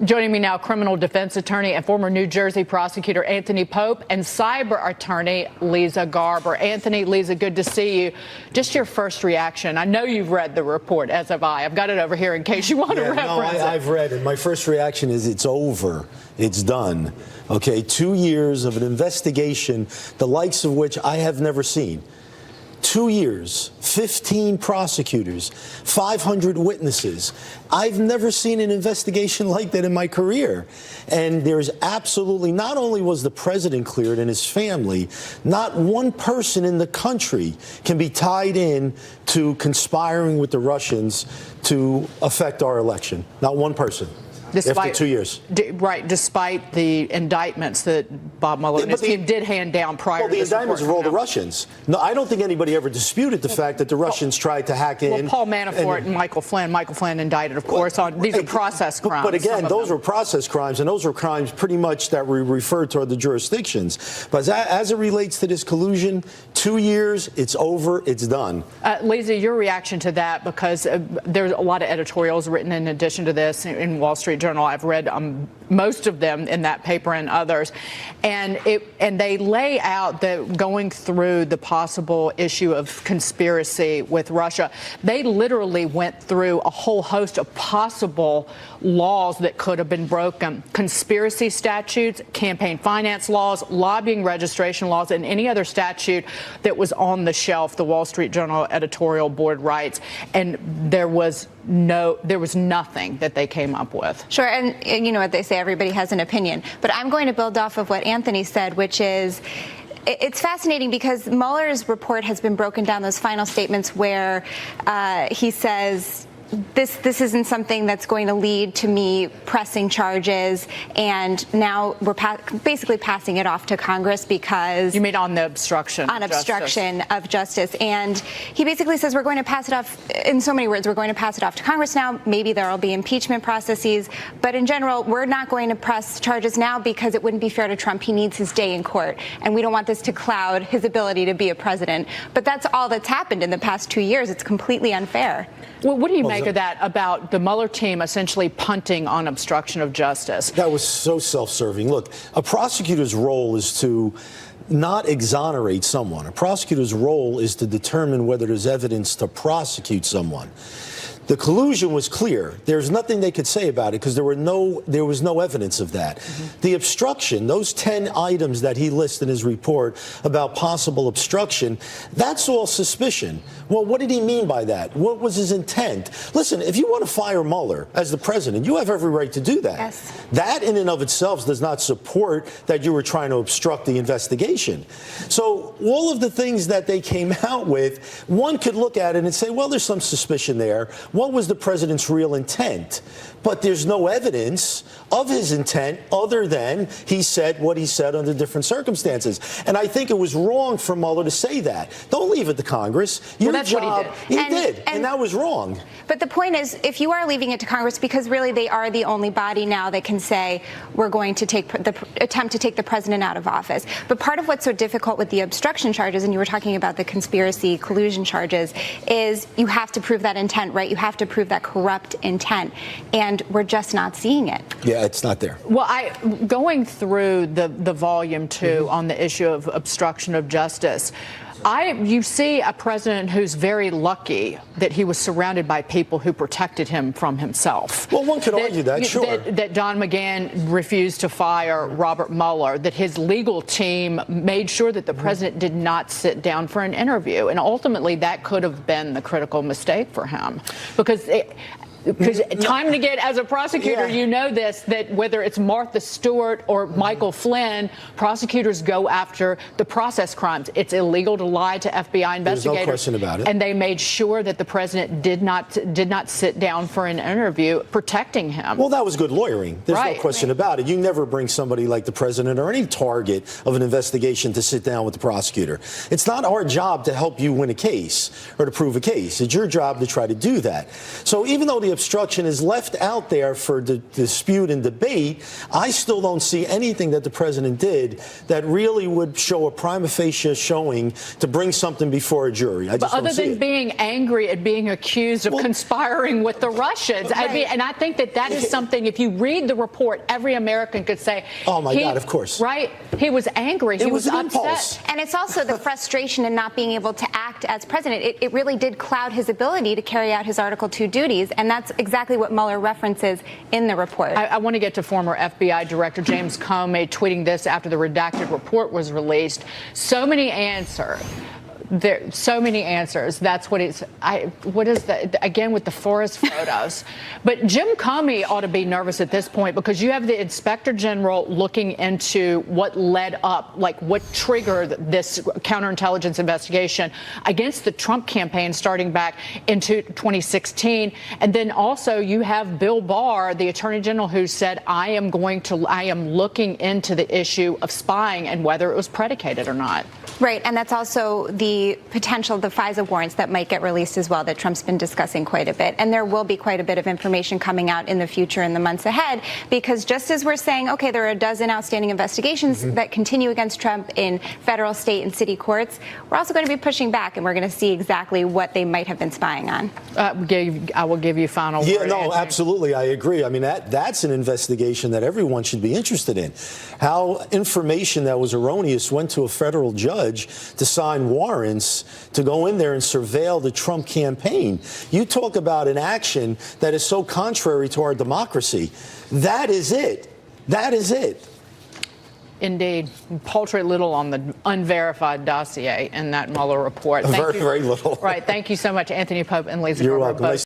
Joining me now, criminal defense attorney and former New Jersey prosecutor Anthony Pope and cyber attorney Leeza Garber. Anthony, Leeza, good to see you. Just your first reaction. I know you've read the report, as have I. I've got it over here in case you want to reference it. I've read it. My first reaction is it's over. It's done. Okay, 2 years of an investigation, the likes of which I have never seen. 2 years, 15 prosecutors, 500 witnesses. I've never seen an investigation like that in my career. And there's absolutely, not only was the president cleared and his family, not one person in the country can be tied in to conspiring with the Russians to affect our election. Not one person. After 2 years. Right, despite the indictments that Bob Mueller and his team did hand down prior to this report. Well, the indictments of all the Russians. No, I don't think anybody ever disputed the fact that the Russians tried to hack in. Well, Paul Manafort and Michael Flynn indicted, of course, on these are process crimes. But again, those were process crimes, and those were crimes pretty much that were referred to the jurisdictions. But as it relates to this collusion, 2 years, it's over, it's done. Leeza, your reaction to that, because there's a lot of editorials written in addition to this in Wall Street Journal. I've read most of them in that paper and others, and they lay out that going through the possible issue of conspiracy with Russia, they literally went through a whole host of possible laws that could have been broken: conspiracy statutes, campaign finance laws, lobbying registration laws, and any other statute that was on the shelf. The Wall Street Journal editorial board writes, and there was nothing that they came up with. Sure, and you know what they say, everybody has an opinion. But I'm going to build off of what Anthony said, which is, it's fascinating because Mueller's report has been broken down, those final statements where he says, this isn't something that's going to lead to me pressing charges, and now we're basically passing it off to Congress because... You mean on the obstruction? On obstruction of justice. And he basically says we're going to pass it off, in so many words, we're going to pass it off to Congress now. Maybe there will be impeachment processes. But in general, we're not going to press charges now because it wouldn't be fair to Trump. He needs his day in court. And we don't want this to cloud his ability to be a president. But that's all that's happened in the past 2 years. It's completely unfair. Well, what do you make of that about the Mueller team essentially punting on obstruction of justice? That was so self-serving. Look, a prosecutor's role is to not exonerate someone. A prosecutor's role is to determine whether there's evidence to prosecute someone. The collusion was clear. There's nothing they could say about it because there was no evidence of that. Mm-hmm. The obstruction, those 10 items that he lists in his report about possible obstruction, that's all suspicion. Well, what did he mean by that? What was his intent? Listen, if you want to fire Mueller as the president, you have every right to do that. Yes. That in and of itself does not support that you were trying to obstruct the investigation. So all of the things that they came out with, one could look at it and say, well, there's some suspicion there. What was the president's real intent? But there's no evidence of his intent other than he said what he said under different circumstances. And I think it was wrong for Mueller to say that. Don't leave it to Congress. Well, that's what he did. He did, and that was wrong. But the point is, if you are leaving it to Congress, because really they are the only body now that can say we're going to attempt to take the president out of office. But part of what's so difficult with the obstruction charges, and you were talking about the conspiracy collusion charges, is you have to prove that intent, right? You have to prove that corrupt intent, and we're just not seeing it. Yeah, it's not there. Well, going through the volume 2 on the issue of obstruction of justice, you see a president who's very lucky that he was surrounded by people who protected him from himself. Well, one could argue that, sure. That Don McGahn refused to fire Robert Mueller, that his legal team made sure that the president did not sit down for an interview. And ultimately, that could have been the critical mistake for him. Because time and again, as a prosecutor, you know this, that whether it's Martha Stewart or Michael Flynn, prosecutors go after the process crimes. It's illegal to lie to FBI investigators. There's no question about it. And they made sure that the president did not sit down for an interview, protecting him. Well, that was good lawyering. There's no question about it. You never bring somebody like the president or any target of an investigation to sit down with the prosecutor. It's not our job to help you win a case or to prove a case. It's your job to try to do that. So even though the parliamentary obstruction is left out there for dispute and debate, I still don't see anything that the president did that really would show a prima facie showing to bring something before a jury. I just But other than being angry at being accused of conspiring with the Russians, Right. I mean, and I think that is something, if you read the report, every American could say, oh my God, of course. Right? He was angry. He was an upset. impulse. And it's also the frustration in not being able to act as president. It really did cloud his ability to carry out his Article 2 duties, and that's exactly what Mueller references in the report. I want to get to former FBI Director James Comey tweeting this after the redacted report was released. So many answers. So many answers. That's what it's. What is that again with the forest photos? But Jim Comey ought to be nervous at this point because you have the Inspector General looking into what led up, like what triggered this counterintelligence investigation against the Trump campaign starting back into 2016, and then also you have Bill Barr, the Attorney General, who said, I am looking into the issue of spying and whether it was predicated or not. Right, and that's also the potential, the FISA warrants that might get released as well that Trump's been discussing quite a bit. And there will be quite a bit of information coming out in the future in the months ahead, because just as we're saying, okay, there are a dozen outstanding investigations that continue against Trump in federal, state, and city courts, we're also going to be pushing back, and we're going to see exactly what they might have been spying on. I will give you final word. Yeah, no, Anthony. absolutely. I agree. I mean, that's an investigation that everyone should be interested in. How information that was erroneous went to a federal judge to sign warrants to go in there and surveil the Trump campaign. You talk about an action that is so contrary to our democracy. That is it. That is it. Indeed. Paltry little on the unverified dossier in that Mueller report. Very little. Right. Thank you so much, Anthony Pope and Leeza You're Garber. welcome. Both. Nice